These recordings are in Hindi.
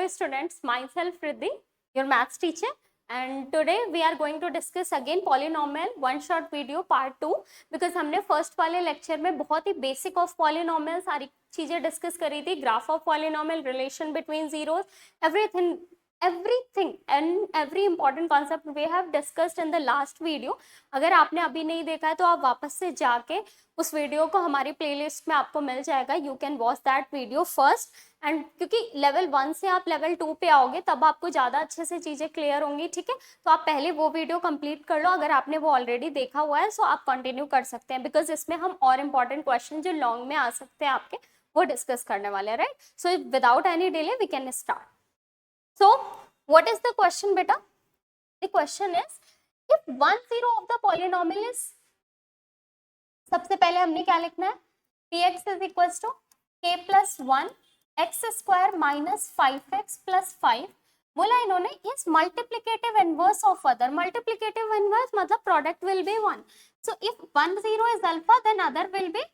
students, myself Riddhi, your maths teacher, and today we are going to discuss again polynomial one shot video part 2 because हमने फर्स्ट वाले लेक्चर में बहुत ही बेसिक ऑफ पॉलिनोमियल सारी चीजें डिस्कस करी थी, graph of polynomial, relation between zeros, everything and every important concept we have discussed in the last video. अगर आपने अभी नहीं देखा है तो आप वापस से जाके उस वीडियो को हमारी प्लेलिस्ट में आपको मिल जाएगा. You can watch that video first. And क्योंकि लेवल 1 से आप लेवल 2 पे आओगे तब आपको ज़्यादा अच्छे से चीज़ें क्लियर होंगी. ठीक है, तो आप पहले वो वीडियो कंप्लीट कर लो. अगर आपने वो ऑलरेडी देखा हुआ है सो आप कंटिन्यू कर सकते हैं, बिकॉज इसमें हम और इम्पॉर्टेंट क्वेश्चन जो लॉन्ग में आ सकते हैं आपके वो डिस्कस करने वाले हैं. Right, so without any delay we can start. So, what is the question, beta? The question is, if 1 0 of the polynomial is, सबसे पहले हमने क्या लिखना है? px is equals to k plus 1 x square minus 5x plus 5. बोला इन्होंने is multiplicative inverse of other. Multiplicative inverse मतलब product will be 1. So, if 1 0 is alpha, then other will be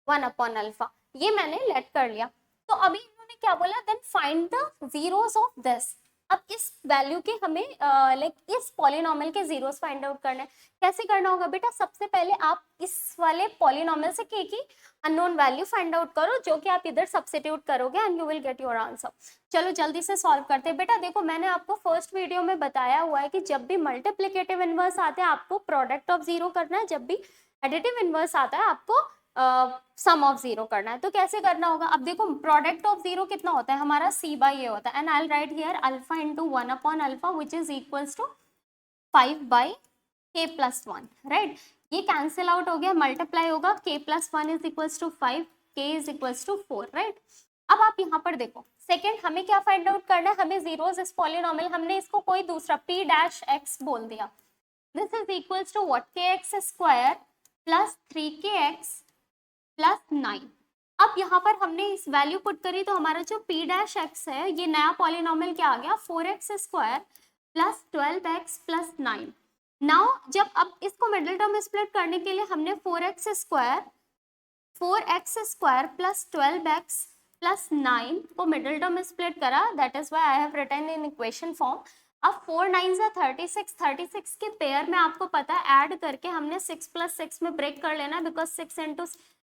1 upon alpha. ये मैंने let कर लिया. तो अभी इन्होंने क्या बोला? Then find the zeros of this. अब इस वैल्यू के हमें लाइक इस पॉलिनोमियल के जीरोस फाइंड आउट करना है. कैसे करना होगा बेटा? सबसे पहले आप इस वाले पॉलिनोमियल से के की अननोन वैल्यू फाइंड आउट करो, जो कि आप इधर सब्स्टिट्यूट करोगे and you will get your answer. चलो जल्दी से सॉल्व करते हैं. बेटा देखो, मैंने आपको फर्स्ट वीडियो में बताया हुआ है कि जब भी मल्टीप्लिकेटिव इनवर्स आते हैं आपको प्रोडक्ट ऑफ जीरो करना है, जब भी एडिटिव इनवर्स आता है आपको सम ऑफ जीरो करना है. तो कैसे करना होगा? अब देखो, प्रोडक्ट ऑफ जीरो कितना होता है हमारा? c बाई ए होता है. And I will write here alpha into 1 upon alpha which is equals to 5 by k plus 1. Right, ये कैंसिल आउट हो गया, मल्टीप्लाई होगा. k plus 1 is equals to 5, k is equals to 4. Right, अब आप यहाँ पर देखो, सेकेंड हमें क्या फाइंड आउट करना है? हमें जीरोस इस पॉलिनोमियल, हमने इसको कोई दूसरा p डैश x बोल दिया. This is equals to what? kx square plus 3kx plus 9. अब यहाँ पर हमने इस वैल्यू पुट करी तो हमारा जो p डैश x है, ये नया पॉलिनोमियल क्या आ गया? 4x square plus 12x plus 9. Now जब अब इसको मिडिल टर्म स्प्लिट करने के लिए हमने 4x square plus 12x plus 9 को मिडिल टर्म स्प्लिट करा. That is why I have written in equation form. अब 4 9 36 के पेयर में आपको पता है ऐड करके हमने 6 प्लस 6 में ब्रेक कर लेना, बिकॉज 6 इंटू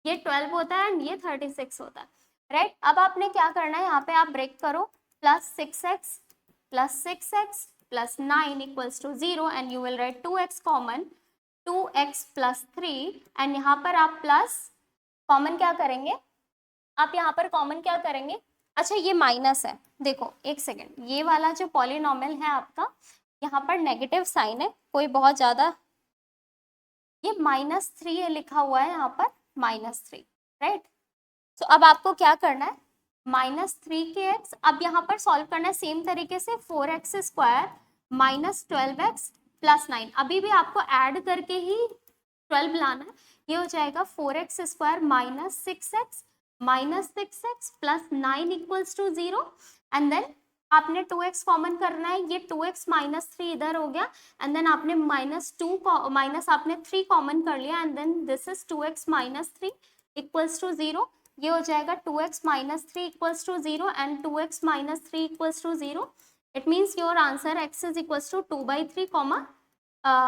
ये 12 होता है एंड ये 36 होता है. राइट, अब आपने क्या करना है? यहाँ पे आप ब्रेक करो. Plus 6x plus 9 equals to 0 and you will write 2x common, 2x plus 3 and यहाँ पर आप प्लस कॉमन क्या करेंगे? आप यहाँ पर कॉमन क्या करेंगे? अच्छा, ये माइनस है. देखो एक सेकेंड, ये वाला जो पॉलिनोमियल है आपका, यहाँ पर नेगेटिव साइन है, कोई बहुत ज़्यादा, ये -3 लिखा हुआ है यहाँ पर, -3. राइट, तो अब आपको क्या करना है? -3kx. अब यहाँ पर सॉल्व करना है सेम तरीके से. 4x square minus 12x plus 9. अभी भी आपको ऐड करके ही 12 लाना है. ये हो जाएगा 4x square minus 6x plus 9 equals to 0. And then आपने 2x कॉमन करना है. ये 2x माइनस 3 इधर हो गया एंड देन आपने आपने 3 कॉमन कर लिया and then this is 2x minus 3 equals to 0. ये हो जाएगा 2x minus 3 equals to 0 and 2x minus 3 equals to 0. It means your answer x is equals to 2/3 comma,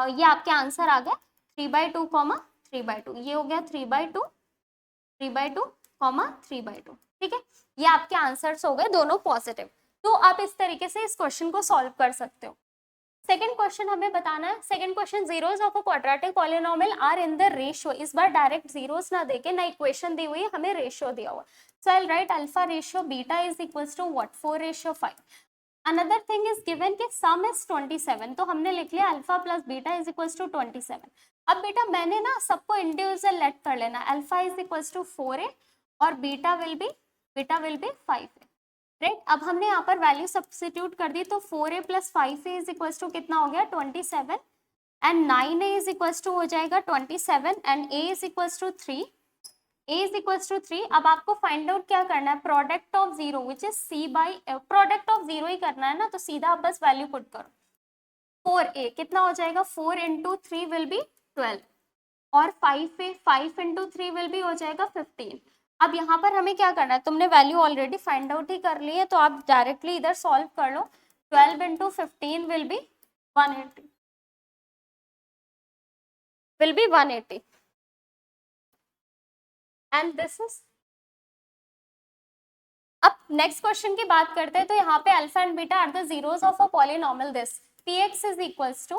ये आपके आंसर आ गया 3/2 कॉमा 3/2. ये हो गया 3/2 कॉमा 3/2. ठीक है, ये आपके आंसर्स हो गए दोनों पॉजिटिव. तो आप इस तरीके से इस क्वेश्चन को सॉल्व कर सकते हो. सेकंड क्वेश्चन हमें बताना है. Second question, zeros of a quadratic polynomial are in the ratio. इस बार डायरेक्ट जीरोस ना देके ना इक्वेशन दी हुई है, हमें रेशियो दिया हुआ. So I will write alpha ratio beta is equals to what? 4:5. Another thing is given कि सम इज 27. तो हमने लिख लिया alpha plus beta is equals to 27. अब बेटा मैंने ना सबको इंडिविजुअल लेट कर लेना. Alpha is equals to 4a और beta will be 5a. Right, अब हमने यहाँ पर वैल्यू सब्स्टिट्यूट कर दी तो 4a plus 5a is equals to कितना हो गया? 27 and 9a is equals to हो जाएगा 27 and a is equals to 3. a is equals to 3. अब आपको फाइंड आउट क्या करना है? Product of zero which is c by, product of zero ही करना है ना, तो सीधा आप बस वैल्यू पुट करो. 4a कितना हो जाएगा? 4 इंटू 3 विल बी 12 और 5 इंटू 3 विल बी हो जाएगा 15. अब यहाँ पर हमें क्या करना है, तुमने वैल्यू ऑलरेडी फाइंड आउट ही कर ली है, तो आप डायरेक्टली इधर सॉल्व कर लो। 12 into 15 will be 180, will be 180, and this is। अब नेक्स्ट क्वेश्चन की बात करते हैं, तो यहाँ पे alpha and beta are the zeros of a polynomial this px is equals to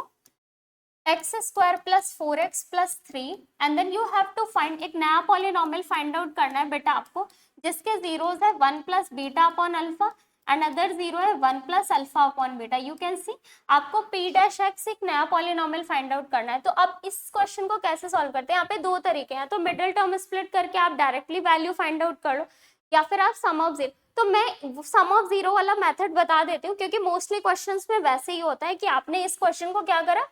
x square plus 4x plus 3 and then you have to find, एक नया पॉलिनॉमियल फाइंड आउट करना है बेटा आपको, जिसके जीरोस है 1 plus beta upon alpha and other zero है 1 plus alpha upon beta. You can see आपको p डैश x एक नया पॉलिनॉमियल फाइंड आउट करना है। तो अब इस क्वेश्चन को कैसे सॉल्व करते हैं, यहाँ पे दो तरीके हैं, तो मिडिल टर्म स्प्लिट करके आप डायरेक्टली वैल्यू फाइंड आउट कर लो, या फिर आप सम ऑफ जीरो। तो मैं सम ऑफ जीरो वाला मेथड बता देती हूँ, क्योंकि मोस्टली क्वेश्चंस में वैसे ही होता है कि आपने इस क्वेश्चन को क्या करा,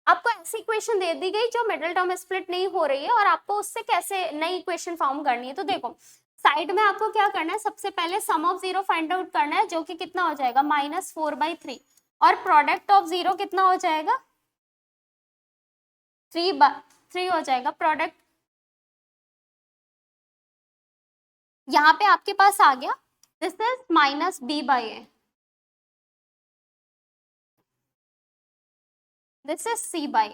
आपको ऐसी इक्वेशन दे दी गई जो मिडिल टर्म स्प्लिट नहीं हो रही है और आपको उससे कैसे नई इक्वेशन फॉर्म करनी है। तो देखो साइड में आपको क्या करना है, सबसे पहले सम ऑफ जीरो फाइंड आउट करना है, जो कि कितना हो जाएगा -4/3, और प्रोडक्ट ऑफ जीरो कितना हो जाएगा 3 हो जाएगा। प्रोडक्ट यहाँ पे आपके पास आ गया, this is -b/a, this is c/a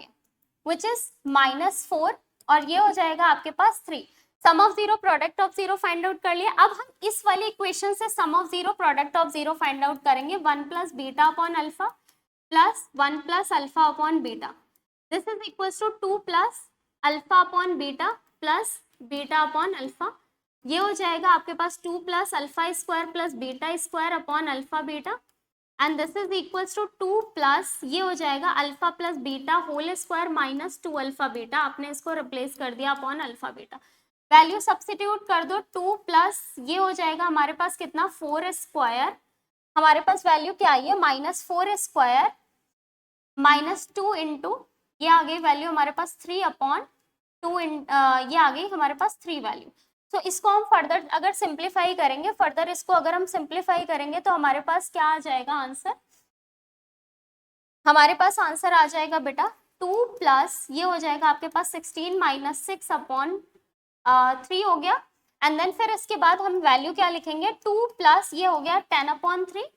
which is -4, और ये हो जाएगा आपके पास 3। Sum of zero product of zero find out कर लिया। अब हम इस वाली इक्वेशन से sum of zero product of zero find out करेंगे, 1 plus beta upon alpha plus 1 plus alpha upon beta, this is equal to 2 plus alpha upon beta plus beta upon alpha. ये हो जाएगा आपके पास 2 plus alpha square plus beta square upon alpha beta, and this is equals to 2 plus ये हो जाएगा alpha plus beta whole square minus 2 alpha beta, आपने इसको रिप्लेस कर दिया upon alpha beta. Value substitute कर दो, 2 प्लस ये हो जाएगा हमारे पास कितना 4 स्क्वायर, हमारे पास वैल्यू क्या आई है -4 स्क्वायर -2 इंटू ये आ गई वैल्यू हमारे पास 3 अपॉन 2 ये आ गई हमारे पास 3 वैल्यू। तो इसको हम फर्दर अगर सिंप्लीफाई करेंगे, फर्दर इसको अगर हम सिंप्लीफाई करेंगे तो हमारे पास क्या आ जाएगा आंसर, हमारे पास आंसर आ जाएगा बेटा 2 प्लस ये हो जाएगा आपके पास 16 - 6 अपॉन 3 हो गया, एंड देन फिर इसके बाद हम वैल्यू क्या लिखेंगे 2 प्लस ये हो गया 10 upon 3,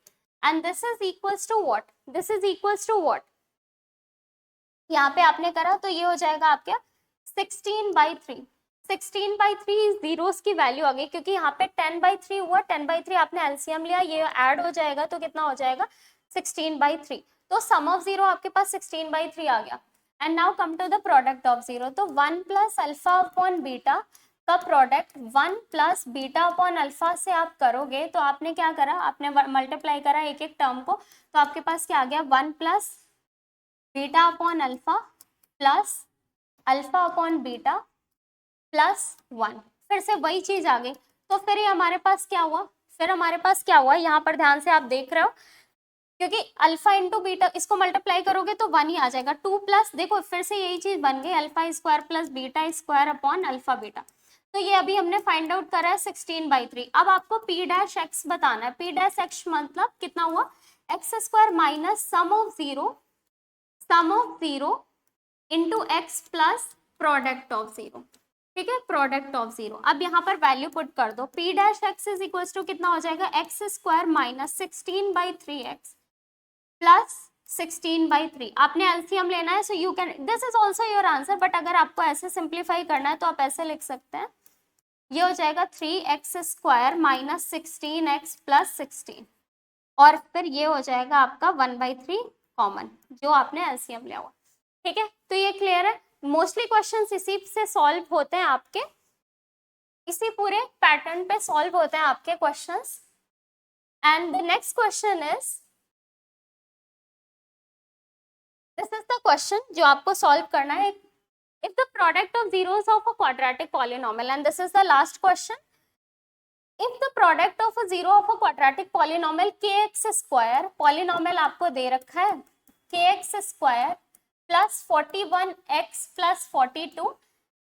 and this is equals to what, this is equals to what, यहाँ पे आपने करा तो ये हो जाएगा आपका 16/3। 16/3 जीरोस की वैल्यू आ गई, क्योंकि यहाँ पे 10/3 हुआ, 10/3 आपने एलसीएम लिया, ये ऐड हो जाएगा तो कितना हो जाएगा 16/3। तो सम ऑफ जीरो आपके पास 16/3 आ गया। And now come to the product of zero, तो 1 प्लस अल्फा अपॉन बीटा का product 1 plus beta upon alpha से आप करोगे, तो आपने क्या करा, आपने मल्टीप्लाई करा एक एक टर्म को, तो आपके पास क्या आ गया 1 plus beta upon alpha plus alpha upon beta plus 1, फिर से वही चीज आ गई। तो फिर ये हमारे पास क्या हुआ, फिर हमारे पास क्या हुआ, यहाँ पर ध्यान से आप देख रहे हो, क्योंकि अल्फा इंटू बीटा इसको मल्टीप्लाई करोगे तो 1 ही आ जाएगा। 2 प्लस देखो फिर से यही चीज बन गई alpha square plus beta square upon alpha beta. तो ये अभी हमने फाइंड आउट करा है 16/3। अब आपको p डैश x बताना है, p डैश x मतलब कितना हुआ x square minus sum of zero into x plus product of zero, ठीक है, प्रोडक्ट ऑफ जीरो। अब यहाँ पर वैल्यू पुट कर दो, p dash x is equal to कितना हो जाएगा x square minus 16/3x plus 16/3। आपने एलसीएम लेना है, so you can, this is also your answer, but अगर आपको ऐसे सिंप्लीफाई करना है तो आप ऐसे लिख सकते हैं, ये हो जाएगा 3x square minus 16x plus 16, और फिर ये हो जाएगा आपका 1/3 कॉमन जो आपने एलसीएम लिया हुआ, ठीक है। तो ये क्लियर है, मोस्टली क्वेश्चंस इसी से सॉल्व होते हैं आपके, इसी पूरे पैटर्न पे सॉल्व होते हैं आपके questions. And the next question is, this is the question जो आपको सॉल्व करना है, if the product of zeros of a quadratic polynomial, and this is the last question, if the product of a zero of a quadratic polynomial kx square, polynomial आपको दे रखा है kx square plus 41x plus 42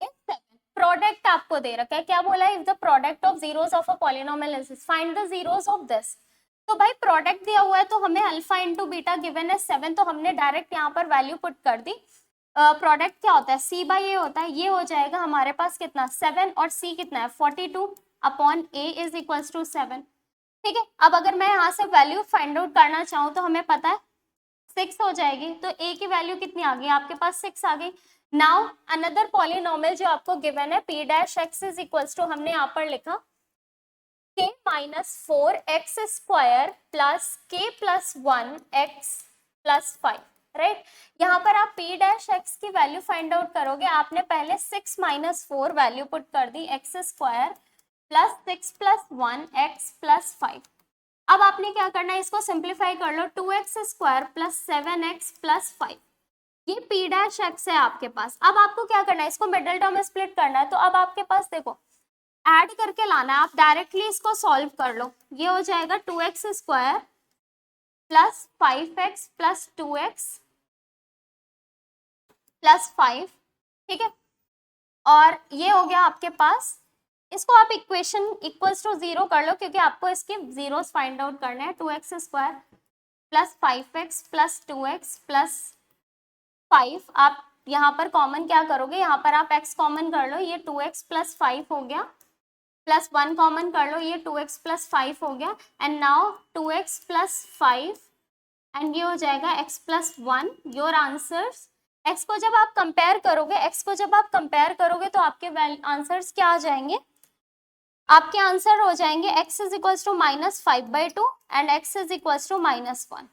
is 7, product आपको दे रखा है, क्या बोला है, if the product of zeros of a polynomial is, find the zeros of this. तो भाई प्रोडक्ट दिया हुआ है तो हमें अल्फा इंटू बीटा गिवन है 7, तो हमने डायरेक्ट यहाँ पर वैल्यू पुट कर दी। प्रोडक्ट क्या होता है c/a होता है, ये हो जाएगा हमारे पास कितना 7 और c कितना है 42, upon a is equals to 7। ठीक है, अब अगर मैं यहाँ से वैल्यू फाइंड आउट करना चाहूँ तो हमें पता है 6 हो जाएगी, तो a की वैल्यू कितनी आ गई आपके पास 6 आ गई। नाउ अनदर पॉलिनोमियल जो आपको गिवन है p dash x is equals to, हमने यहाँ पर लिखा k minus 4x square plus k plus 1x plus 5, right. यहाँ पर आप p डैश x की वैल्यू फाइंड आउट करोगे, आपने पहले 6 माइनस 4 वैल्यू पुट कर दी x square plus 6 plus 1 x plus 5। अब आपने क्या करना है, इसको सिंप्लीफाई कर लो, 2x square plus 7x plus 5, ये p डैश x है आपके पास। अब आपको क्या करना है, इसको मिडिल टर्म में स्प्लिट करना है, तो अब आपके पास देखो ऐड करके लाना है, आप डायरेक्टली इसको सॉल्व कर लो, ये हो जाएगा 2x square plus 5x plus 2x plus 5, ठीक है, और ये हो गया आपके पास। इसको आप इक्वेशन इक्वल्स टू 0 कर लो, क्योंकि आपको इसके जीरोस फाइंड आउट करने हैं। 2x square plus 5x plus 2x plus 5, आप यहाँ पर कॉमन क्या करोगे, यहाँ पर आप x कॉमन कर लो, ये 2x प्लस 5 हो गया, प्लस 1 कॉमन कर लो, ये 2x प्लस 5 हो गया, and now 2x plus 5 and ये हो जाएगा x plus 1, your answers. x को जब आप कंपेयर करोगे, तो आपके आंसर्स क्या आ जाएंगे, आपके आंसर हो जाएंगे x is equals to minus 5/2 and x is equals to minus 1।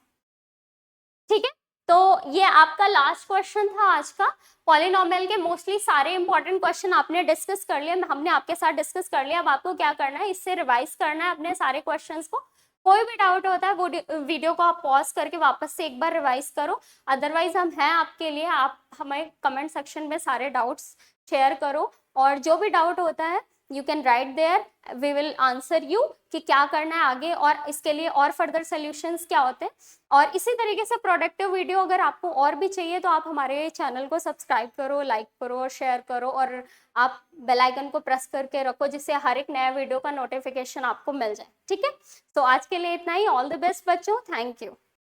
ठीक है, तो ये आपका लास्ट क्वेश्चन था आज का। पॉलिनोमियल के मोस्टली सारे इंपॉर्टेंट क्वेश्चन आपने डिस्कस कर लिए, हमने आपके साथ डिस्कस कर लिया। अब आपको क्या करना है, इससे रिवाइज करना है अपने सारे क्वेश्चंस को। कोई भी डाउट होता है वो वीडियो को आप पॉज करके वापस से एक बार रिवाइज करो, अदरवाइज हम हैं आपके लिए। आप हमें कमेंट सेक्शन में सारे डाउट्स शेयर करो, और जो भी डाउट होता है you can write there, we will answer you कि क्या करना है आगे, और इसके लिए और फर्दर सोल्यूशंस क्या होते हैं। और इसी तरीके से प्रोडक्टिव वीडियो अगर आपको और भी चाहिए तो आप हमारे चैनल को सब्सक्राइब करो, लाइक करो और शेयर करो, और आप बेल आइकन को प्रेस करके रखो, जिससे हर एक नया वीडियो का नोटिफिकेशन आपको मिल जाए। ठीक है, तो आज के लिए इतना ही। ऑल द बेस्ट बच्चों, थैंक यू।